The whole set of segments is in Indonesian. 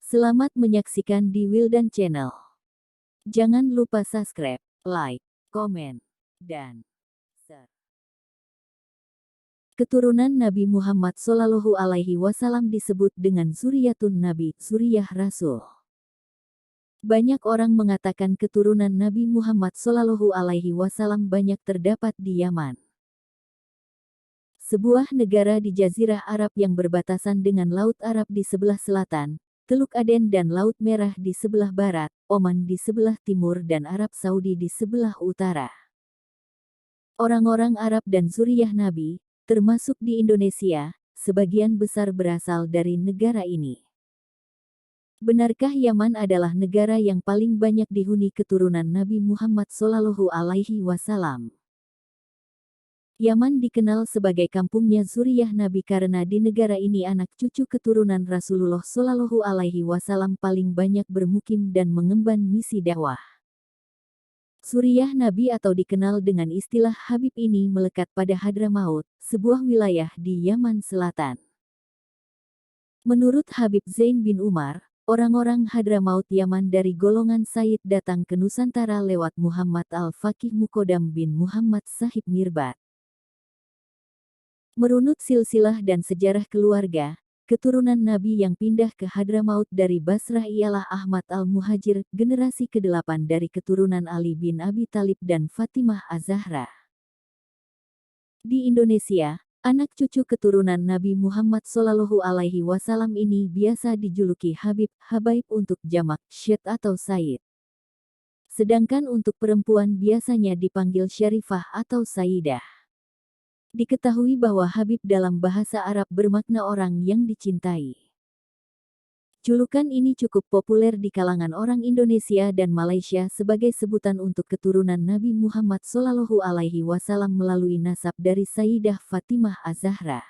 Selamat menyaksikan di Wildan Channel. Jangan lupa subscribe, like, komen, dan share. Keturunan Nabi Muhammad SAW disebut dengan Zuriyatun Nabi, Zuriyah Rasul. Banyak orang mengatakan keturunan Nabi Muhammad SAW banyak terdapat di Yaman. Sebuah negara di Jazirah Arab yang berbatasan dengan Laut Arab di sebelah selatan, Teluk Aden dan Laut Merah di sebelah barat, Oman di sebelah timur dan Arab Saudi di sebelah utara. Orang-orang Arab dan Zuriyah Nabi, termasuk di Indonesia, sebagian besar berasal dari negara ini. Benarkah Yaman adalah negara yang paling banyak dihuni keturunan Nabi Muhammad SAW? Yaman dikenal sebagai kampungnya Zuriyah Nabi karena di negara ini anak cucu keturunan Rasulullah SAW paling banyak bermukim dan mengemban misi dakwah. Zuriyah Nabi atau dikenal dengan istilah Habib ini melekat pada Hadramaut, sebuah wilayah di Yaman Selatan. Menurut Habib Zain bin Umar, orang-orang Hadramaut Yaman dari golongan Sayyid datang ke Nusantara lewat Muhammad Al-Faqih Muqaddam bin Muhammad Sahib Mirbat. Merunut silsilah dan sejarah keluarga, keturunan Nabi yang pindah ke Hadramaut dari Basrah ialah Ahmad Al-Muhajir, generasi ke-8 dari keturunan Ali bin Abi Thalib dan Fatimah Az-Zahra. Di Indonesia, anak cucu keturunan Nabi Muhammad SAW ini biasa dijuluki Habib, Habaib untuk jamak, Syed atau Sayyid. Sedangkan untuk perempuan biasanya dipanggil Syarifah atau Sayyidah. Diketahui bahwa Habib dalam bahasa Arab bermakna orang yang dicintai. Julukan ini cukup populer di kalangan orang Indonesia dan Malaysia sebagai sebutan untuk keturunan Nabi Muhammad SAW melalui nasab dari Sayyidah Fatimah Az-Zahra,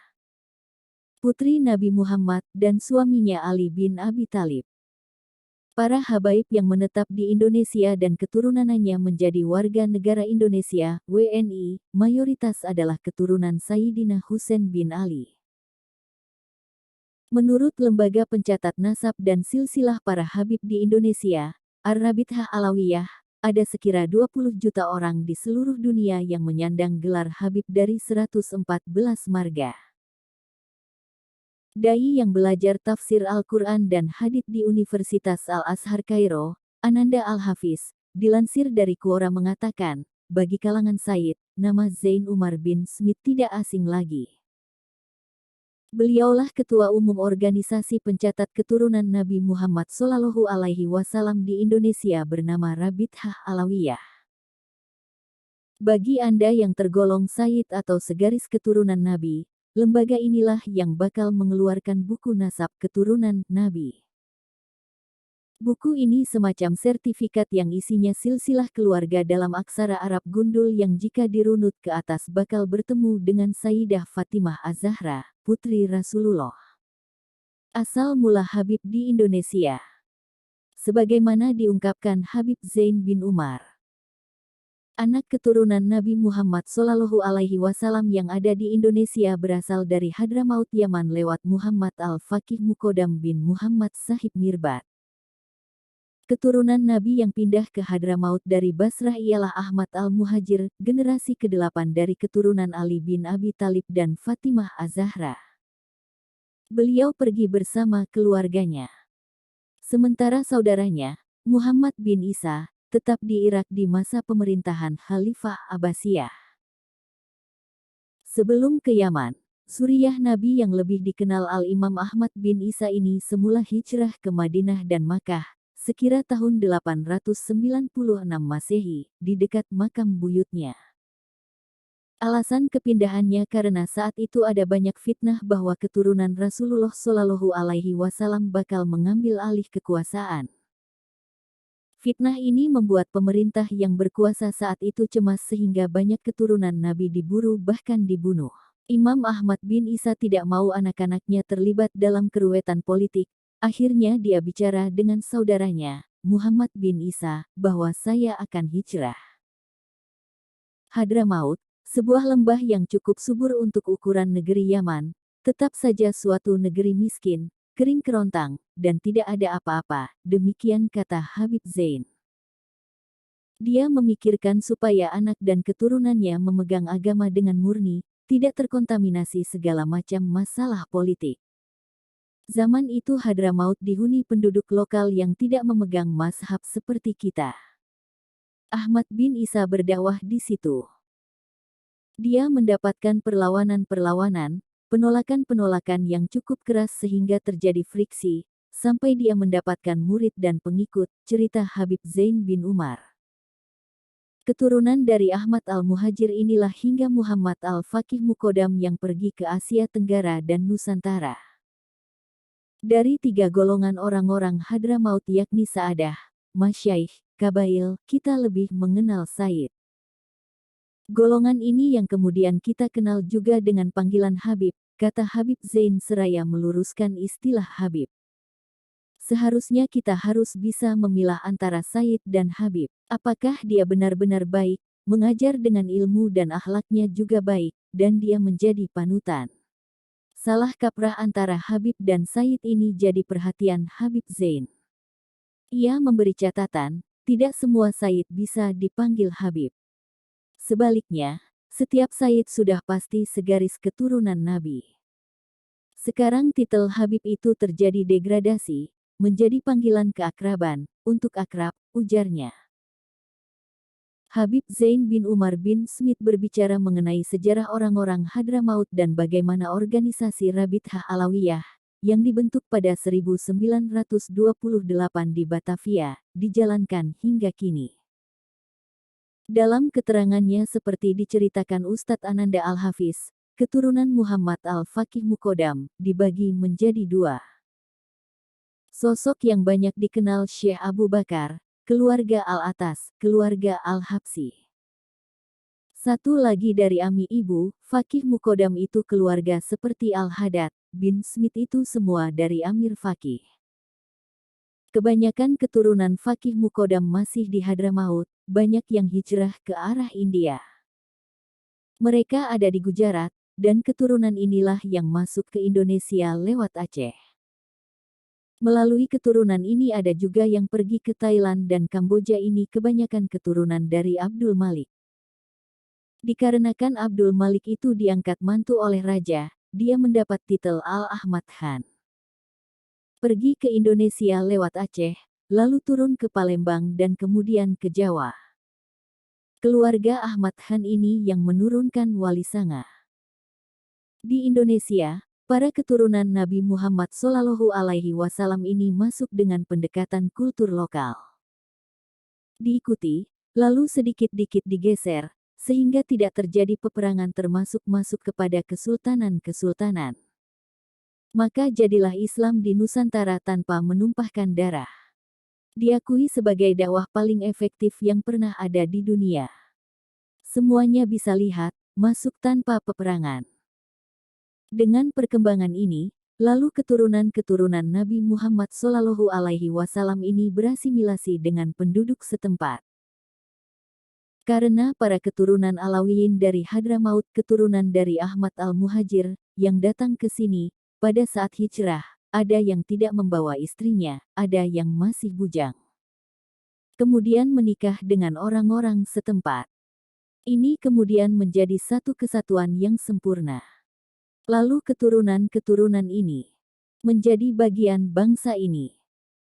putri Nabi Muhammad dan suaminya Ali bin Abi Thalib. Para habaib yang menetap di Indonesia dan keturunannya menjadi warga negara Indonesia, WNI, mayoritas adalah keturunan Sayyidina Husain bin Ali. Menurut Lembaga Pencatat Nasab dan Silsilah para Habib di Indonesia, Ar-Rabithah Alawiyah, ada sekira 20 juta orang di seluruh dunia yang menyandang gelar Habib dari 114 marga. Dai yang belajar tafsir Al-Quran dan Hadits di Universitas Al-Azhar Kairo, Ananda Al-Hafiz, dilansir dari Quora mengatakan, bagi kalangan Sayyid, nama Zain Umar bin Smith tidak asing lagi. Beliaulah Ketua Umum Organisasi Pencatat Keturunan Nabi Muhammad SAW di Indonesia bernama Rabithah Alawiyah. Bagi Anda yang tergolong Sayyid atau segaris keturunan Nabi, lembaga inilah yang bakal mengeluarkan buku nasab keturunan Nabi. Buku ini semacam sertifikat yang isinya silsilah keluarga dalam aksara Arab gundul yang jika dirunut ke atas bakal bertemu dengan Sayyidah Fatimah Az-Zahra, putri Rasulullah. Asal mula Habib di Indonesia. Sebagaimana diungkapkan Habib Zain bin Umar, anak keturunan Nabi Muhammad SAW yang ada di Indonesia berasal dari Hadramaut Yaman lewat Muhammad Al-Faqih Muqaddam bin Muhammad Sahib Mirbat. Keturunan Nabi yang pindah ke Hadramaut dari Basrah ialah Ahmad Al-Muhajir, generasi ke-8 dari keturunan Ali bin Abi Thalib dan Fatimah Az-Zahra. Beliau pergi bersama keluarganya. Sementara saudaranya, Muhammad bin Isa, tetap di Irak di masa pemerintahan Khalifah Abbasiyah. Sebelum ke Yaman, Zuriyah Nabi yang lebih dikenal Al-Imam Ahmad bin Isa ini semula hijrah ke Madinah dan Makkah, sekira tahun 896 Masehi, di dekat makam buyutnya. Alasan kepindahannya karena saat itu ada banyak fitnah bahwa keturunan Rasulullah SAW bakal mengambil alih kekuasaan. Fitnah ini membuat pemerintah yang berkuasa saat itu cemas sehingga banyak keturunan Nabi diburu bahkan dibunuh. Imam Ahmad bin Isa tidak mau anak-anaknya terlibat dalam keruwetan politik. Akhirnya dia bicara dengan saudaranya, Muhammad bin Isa, bahwa saya akan hijrah. Hadramaut, sebuah lembah yang cukup subur untuk ukuran negeri Yaman, tetap saja suatu negeri miskin, kering kerontang, dan tidak ada apa-apa, demikian kata Habib Zain. Dia memikirkan supaya anak dan keturunannya memegang agama dengan murni, tidak terkontaminasi segala macam masalah politik. Zaman itu Hadramaut dihuni penduduk lokal yang tidak memegang mazhab seperti kita. Ahmad bin Isa berdakwah di situ. Dia mendapatkan perlawanan-perlawanan, penolakan-penolakan yang cukup keras sehingga terjadi friksi, sampai dia mendapatkan murid dan pengikut, cerita Habib Zain bin Umar. Keturunan dari Ahmad al-Muhajir inilah hingga Muhammad al-Faqih Muqaddam yang pergi ke Asia Tenggara dan Nusantara. Dari 3 golongan orang-orang Hadramaut yakni Sa'adah, Masyaikh, Kabail, kita lebih mengenal Said. Golongan ini yang kemudian kita kenal juga dengan panggilan Habib, kata Habib Zain seraya meluruskan istilah Habib. Seharusnya kita harus bisa memilah antara Said dan Habib. Apakah dia benar-benar baik, mengajar dengan ilmu dan akhlaknya juga baik, dan dia menjadi panutan. Salah kaprah antara Habib dan Said ini jadi perhatian Habib Zain. Ia memberi catatan, tidak semua Said bisa dipanggil Habib. Sebaliknya, setiap Said sudah pasti segaris keturunan Nabi. Sekarang titel Habib itu terjadi degradasi, menjadi panggilan keakraban, untuk akrab, ujarnya. Habib Zain bin Umar bin Smith berbicara mengenai sejarah orang-orang Hadramaut dan bagaimana organisasi Rabithah Alawiyah, yang dibentuk pada 1928 di Batavia, dijalankan hingga kini. Dalam keterangannya seperti diceritakan Ustadz Ananda Al-Hafiz, keturunan Muhammad al-Faqih Muqaddam, dibagi menjadi 2. Sosok yang banyak dikenal Syekh Abu Bakar, keluarga Al-Atas, keluarga Al-Habsi. Satu lagi dari ami ibu, Faqih Muqaddam itu keluarga seperti Al-Haddad bin Smith itu semua dari Amir Faqih. Kebanyakan keturunan Faqih Muqaddam masih di Hadramaut, banyak yang hijrah ke arah India. Mereka ada di Gujarat, dan keturunan inilah yang masuk ke Indonesia lewat Aceh. Melalui keturunan ini ada juga yang pergi ke Thailand dan Kamboja, ini kebanyakan keturunan dari Abdul Malik. Dikarenakan Abdul Malik itu diangkat mantu oleh raja, dia mendapat titel Al-Ahmad Khan. Pergi ke Indonesia lewat Aceh, lalu turun ke Palembang dan kemudian ke Jawa. Keluarga Ahmad Khan ini yang menurunkan Wali Sanga. Di Indonesia, para keturunan Nabi Muhammad SAW ini masuk dengan pendekatan kultur lokal. Diikuti, lalu sedikit-dikit digeser, sehingga tidak terjadi peperangan termasuk masuk kepada kesultanan-kesultanan. Maka jadilah Islam di Nusantara tanpa menumpahkan darah. Diakui sebagai dakwah paling efektif yang pernah ada di dunia. Semuanya bisa lihat, masuk tanpa peperangan. Dengan perkembangan ini, lalu keturunan-keturunan Nabi Muhammad SAW ini berasimilasi dengan penduduk setempat. Karena para keturunan Alawiyin dari Hadramaut, keturunan dari Ahmad al-Muhajir, yang datang ke sini, pada saat hijrah, ada yang tidak membawa istrinya, ada yang masih bujang. Kemudian menikah dengan orang-orang setempat. Ini kemudian menjadi satu kesatuan yang sempurna. Lalu keturunan-keturunan ini menjadi bagian bangsa ini.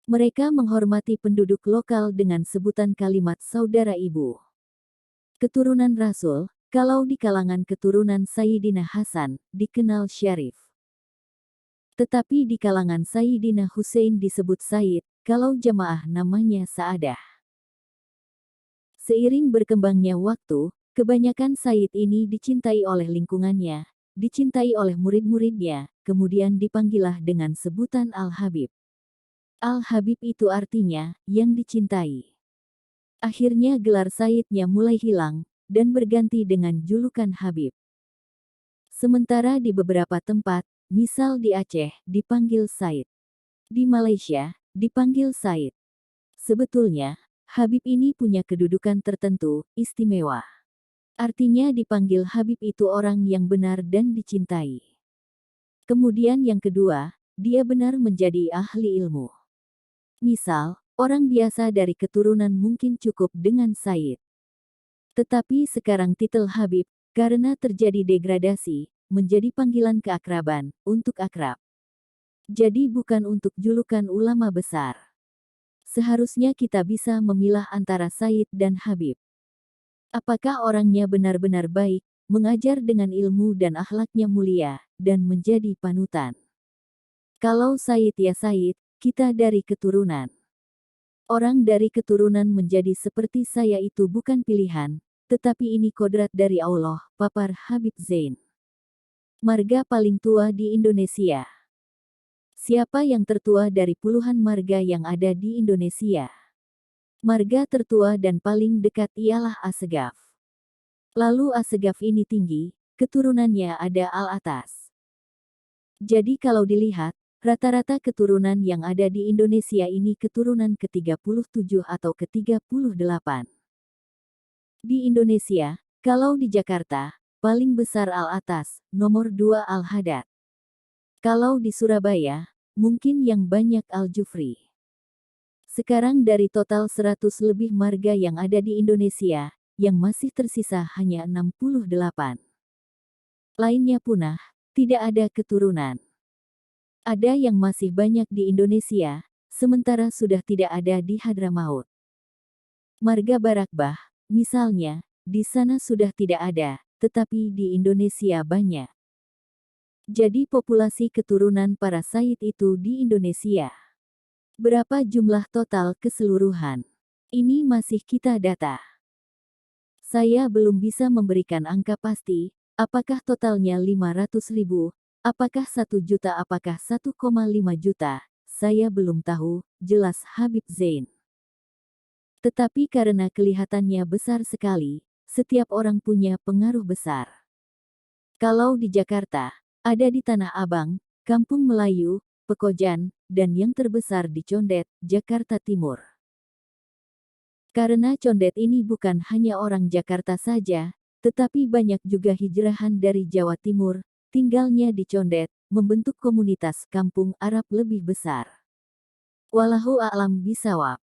Mereka menghormati penduduk lokal dengan sebutan kalimat saudara ibu. Keturunan Rasul, kalau di kalangan keturunan Sayyidina Hasan, dikenal Syarif. Tetapi di kalangan Sayyidina Hussein disebut Said, kalau jamaah namanya Sa'adah. Seiring berkembangnya waktu, kebanyakan Said ini dicintai oleh lingkungannya, dicintai oleh murid-muridnya, kemudian dipanggillah dengan sebutan Al-Habib. Al-Habib itu artinya, yang dicintai. Akhirnya gelar Saidnya mulai hilang, dan berganti dengan julukan Habib. Sementara di beberapa tempat, misal di Aceh, dipanggil Said. Di Malaysia, dipanggil Said. Sebetulnya, Habib ini punya kedudukan tertentu, istimewa. Artinya dipanggil Habib itu orang yang benar dan dicintai. Kemudian yang kedua, dia benar menjadi ahli ilmu. Misal, orang biasa dari keturunan mungkin cukup dengan Said. Tetapi sekarang titel Habib, karena terjadi degradasi, menjadi panggilan keakraban, untuk akrab. Jadi bukan untuk julukan ulama besar. Seharusnya kita bisa memilah antara Said dan Habib. Apakah orangnya benar-benar baik, mengajar dengan ilmu dan akhlaknya mulia, dan menjadi panutan? Kalau Said ya Said, kita dari keturunan. Orang dari keturunan menjadi seperti saya itu bukan pilihan, tetapi ini kodrat dari Allah, papar Habib Zain. Marga paling tua di Indonesia. Siapa yang tertua dari puluhan marga yang ada di Indonesia? Marga tertua dan paling dekat ialah Assegaf. Lalu Assegaf ini tinggi, keturunannya ada al-atas. Jadi kalau dilihat, rata-rata keturunan yang ada di Indonesia ini keturunan ke-37 atau ke-38. Di Indonesia, kalau di Jakarta, paling besar al-atas, nomor 2 al-Haddad. Kalau di Surabaya, mungkin yang banyak al-Jufri. Sekarang dari total 100 lebih marga yang ada di Indonesia, yang masih tersisa hanya 68. Lainnya punah, tidak ada keturunan. Ada yang masih banyak di Indonesia, sementara sudah tidak ada di Hadramaut. Marga Barakbah, misalnya, di sana sudah tidak ada, tetapi di Indonesia banyak. Jadi populasi keturunan para Said itu di Indonesia. Berapa jumlah total keseluruhan? Ini masih kita data. Saya belum bisa memberikan angka pasti, apakah totalnya 500.000, apakah 1 juta, apakah 1,5 juta, saya belum tahu, jelas Habib Zain. Tetapi karena kelihatannya besar sekali, setiap orang punya pengaruh besar. Kalau di Jakarta, ada di Tanah Abang, Kampung Melayu, Pekojan, dan yang terbesar di Condet, Jakarta Timur. Karena Condet ini bukan hanya orang Jakarta saja, tetapi banyak juga hijrahan dari Jawa Timur, tinggalnya di Condet, membentuk komunitas kampung Arab lebih besar. Wallahu a'lam bishawab.